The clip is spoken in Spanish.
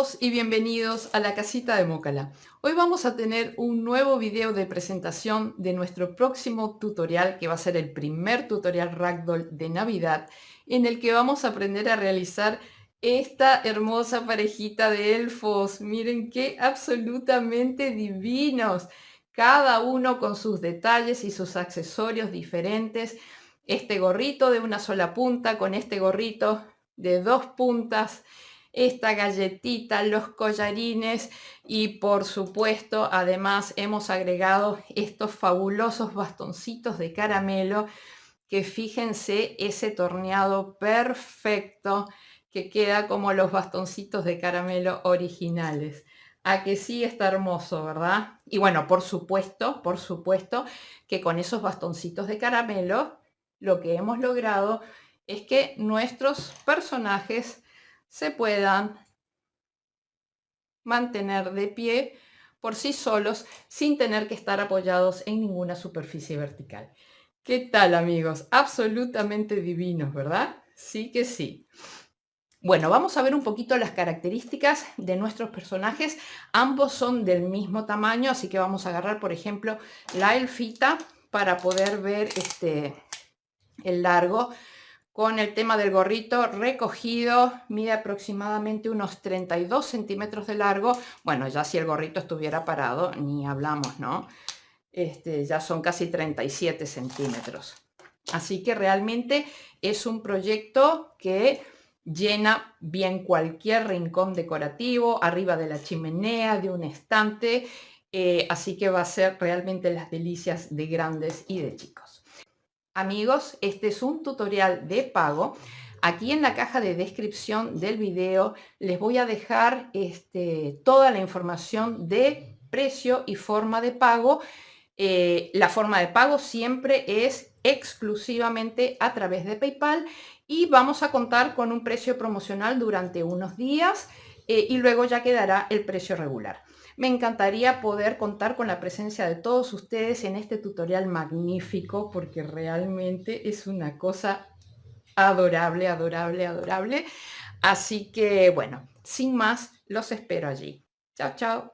todos y bienvenidos a la casita de Mócala. Hoy vamos a tener un nuevo video de presentación de nuestro próximo tutorial, que va a ser el primer tutorial Ragdoll de Navidad, en el que vamos a aprender a realizar esta hermosa parejita de elfos. Miren qué absolutamente divinos, cada uno con sus detalles y sus accesorios diferentes. Este gorrito de una sola punta con este gorrito de dos puntas, esta galletita, los collarines y por supuesto además hemos agregado estos fabulosos bastoncitos de caramelo que fíjense ese torneado perfecto que queda como los bastoncitos de caramelo originales. A que sí está hermoso, ¿verdad? Y bueno, por supuesto que con esos bastoncitos de caramelo lo que hemos logrado es que nuestros personajes se puedan mantener de pie por sí solos sin tener que estar apoyados en ninguna superficie vertical. ¿Qué tal, amigos? Absolutamente divinos, ¿verdad? Sí que sí. Bueno, vamos a ver un poquito las características de nuestros personajes. Ambos son del mismo tamaño, así que vamos a agarrar, por ejemplo, la elfita para poder ver el largo. Con el tema del gorrito recogido, mide aproximadamente unos 32 centímetros de largo. Bueno, ya si el gorrito estuviera parado, ni hablamos, ¿no? Ya son casi 37 centímetros. Así que realmente es un proyecto que llena bien cualquier rincón decorativo, arriba de la chimenea, de un estante. Así que va a ser realmente las delicias de grandes y de chicos. Amigos, este es un tutorial de pago. Aquí en la caja de descripción del video les voy a dejar toda la información de precio y forma de pago. La forma de pago siempre es exclusivamente a través de PayPal y vamos a contar con un precio promocional durante unos días y luego ya quedará el precio regular. Me encantaría poder contar con la presencia de todos ustedes en este tutorial magnífico porque realmente es una cosa adorable, adorable, adorable. Así que bueno, sin más, los espero allí. Chao, chao.